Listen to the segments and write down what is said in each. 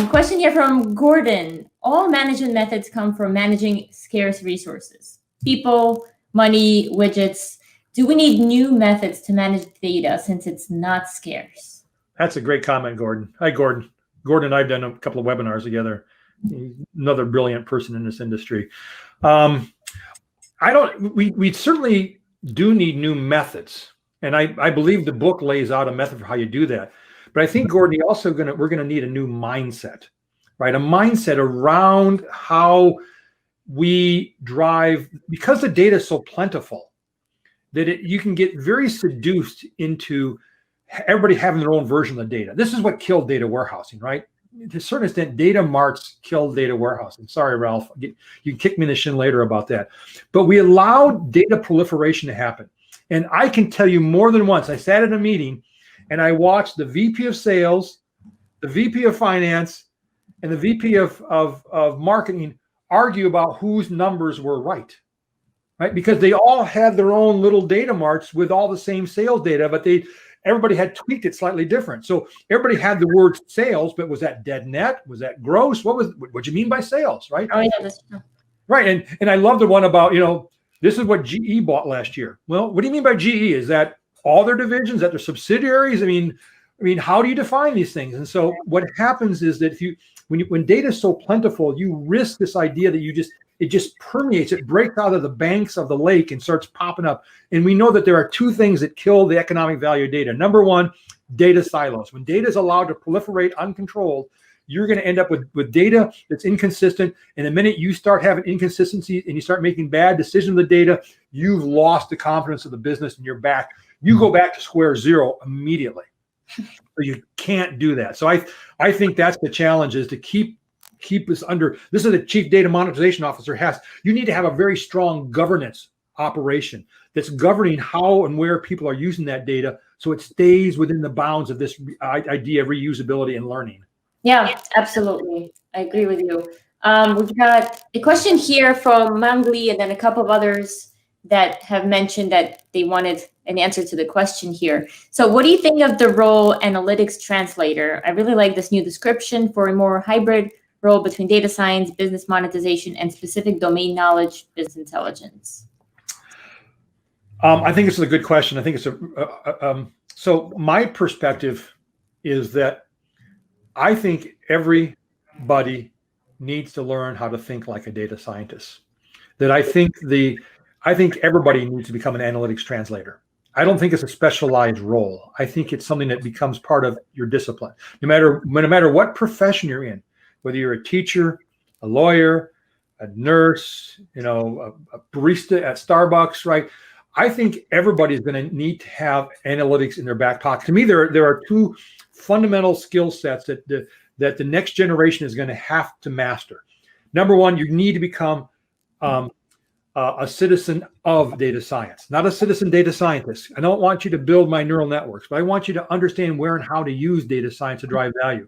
Question here from Gordon. All management methods come from managing scarce resources. People, money, widgets. Do we need new methods to manage data since it's not scarce? That's a great comment, Gordon. Hi, Gordon. Gordon and I have done a couple of webinars together. Another brilliant person in this industry. We certainly do need new methods. And I believe the book lays out a method for how you do that. But I think, Gordon, we're going to need a new mindset, right? A mindset around how we drive, because the data is so plentiful that you can get very seduced into everybody having their own version of the data. This is what killed data warehousing, right? To a certain extent, data marts killed data warehousing. Sorry, Ralph. You can kick me in the shin later about that. But we allowed data proliferation to happen. And I can tell you more than once, I sat in a meeting and I watched the VP of sales, the VP of finance, and the VP of marketing argue about whose numbers were right? Because they all had their own little data marts with all the same sales data, but everybody had tweaked it slightly different. So everybody had the word sales, but was that dead net? Was that gross? What you mean by sales, right? Oh, yeah, that's true. Right. And I love the one about, this is what GE bought last year. Well, what do you mean by GE? Is that all their divisions, that their subsidiaries? I mean, how do you define these things? And so what happens is that when data is so plentiful, you risk this idea that it just permeates, it breaks out of the banks of the lake and starts popping up. And we know that there are two things that kill the economic value of data. Number one, data silos. When data is allowed to proliferate uncontrolled, you're going to end up with data that's inconsistent. And the minute you start having inconsistencies and you start making bad decisions with the data, you've lost the confidence of the business and you're back. You go back to square zero immediately. So you can't do that. So I think that's the challenge, is to keep us under. This is the chief data monetization officer you need to have a very strong governance operation that's governing how and where people are using that data, so it stays within the bounds of this idea of reusability and learning. Yeah, absolutely. I agree with you. We've got a question here from Mangli and then a couple of others that have mentioned that they wanted an answer to the question here. So what do you think of the role analytics translator? I really like this new description for a more hybrid role between data science, business monetization, and specific domain knowledge, business intelligence. I think it's a good question. I think it's so my perspective is that I think everybody needs to learn how to think like a data scientist. That I think everybody needs to become an analytics translator. I don't think it's a specialized role. I think it's something that becomes part of your discipline. No matter what profession you're in, whether you're a teacher, a lawyer, a nurse, a barista at Starbucks, right? I think everybody's going to need to have analytics in their back pocket. To me, there are two fundamental skill sets that the next generation is going to have to master. Number one, you need to become a citizen of data science, not a citizen data scientist. I don't want you to build my neural networks, but I want you to understand where and how to use data science to drive value.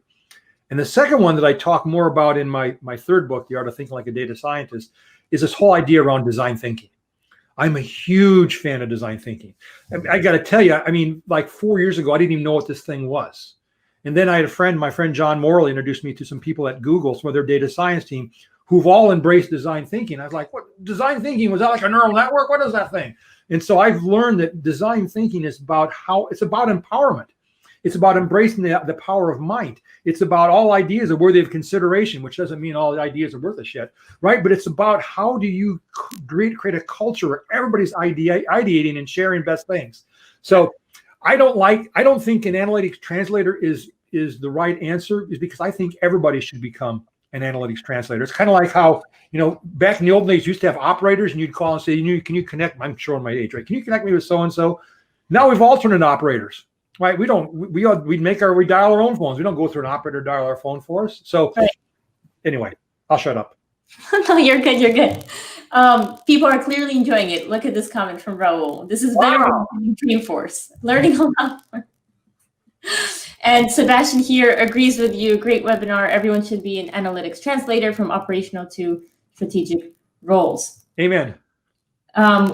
And the second one that I talk more about in my third book, The Art of Thinking Like a Data Scientist, is this whole idea around design thinking. I'm a huge fan of design thinking. I got to tell you, like 4 years ago, I didn't even know what this thing was. And then I had my friend John Morley introduced me to some people at Google, some of their data science team, who've all embraced design thinking. I was like, what, design thinking? Was that like a neural network? What is that thing? And so I've learned that design thinking is about empowerment. It's about embracing the power of mind. It's about all ideas are worthy of consideration, which doesn't mean all the ideas are worth a shit, right? But it's about how do you create a culture where everybody's ideating and sharing best things. So I don't think an analytics translator is the right answer, is because I think everybody should become an analytics translator. It's kind of like how, back in the old days, you used to have operators and you'd call and say, can you connect, I'm showing my age, right? Can you connect me with so-and-so? Now we've alternate operators. Right, we dial our own phones. We don't go through an operator to dial our phone for us. So, anyway, I'll shut up. No, you're good. You're good. People are clearly enjoying it. Look at this comment from Raul. This is better than Dreamforce. Learning a lot more. And Sebastian here agrees with you. Great webinar. Everyone should be an analytics translator from operational to strategic roles. Amen.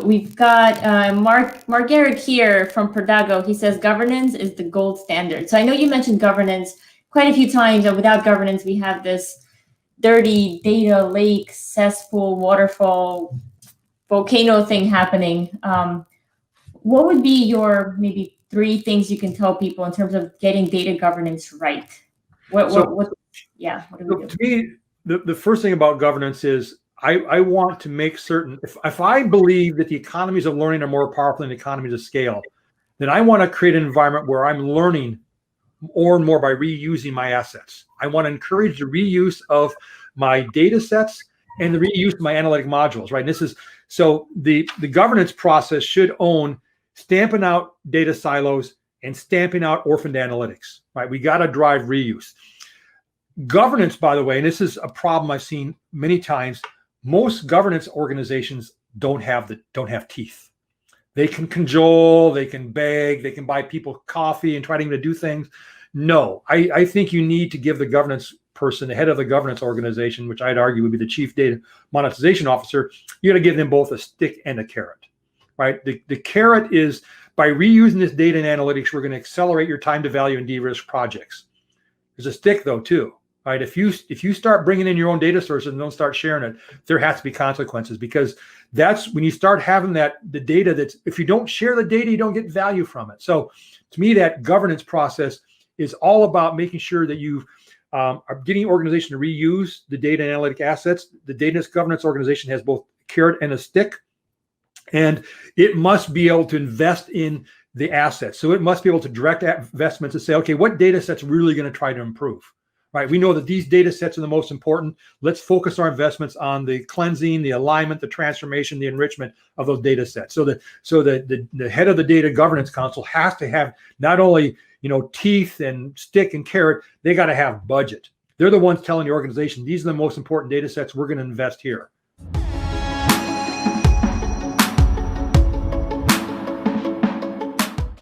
We've got Mark Garrett here from Perdago. He says governance is the gold standard. So I know you mentioned governance. quite a few times that without governance, we have this dirty data lake, cesspool, waterfall, volcano thing happening. What would be your maybe 3 things you can tell people in terms of getting data governance right? What do we do? To me, the first thing about governance is I want to make certain, if I believe that the economies of learning are more powerful than economies of scale, then I want to create an environment where I'm learning more and more by reusing my assets. I want to encourage the reuse of my data sets and the reuse of my analytic modules, right? And this is, so the governance process should own stamping out data silos and stamping out orphaned analytics, right? We got to drive reuse. Governance, by the way, and this is a problem I've seen many times, most governance organizations don't have teeth. They can cajole, they can beg, they can buy people coffee and try to do things. No, I think you need to give the governance person, the head of the governance organization, which I'd argue would be the chief data monetization officer, you got to give them both a stick and a carrot, right? The carrot is, by reusing this data and analytics, we're going to accelerate your time to value and de-risk projects. There's a stick though too, right? If you start bringing in your own data sources and don't start sharing it, there has to be consequences, because that's when you start having the data that's, if you don't share the data, you don't get value from it. So to me, that governance process is all about making sure that you are getting the organization to reuse the data and analytic assets. The data governance organization has both a carrot and a stick, and it must be able to invest in the assets. So it must be able to direct investments and say, okay, what data sets really going to try to improve, right? We know that these data sets are the most important. Let's focus our investments on the cleansing, the alignment, the transformation, the enrichment of those data sets. So the head of the data governance council has to have not only teeth and stick and carrot, they got to have budget. They're the ones telling the organization, these are the most important data sets, we're going to invest here.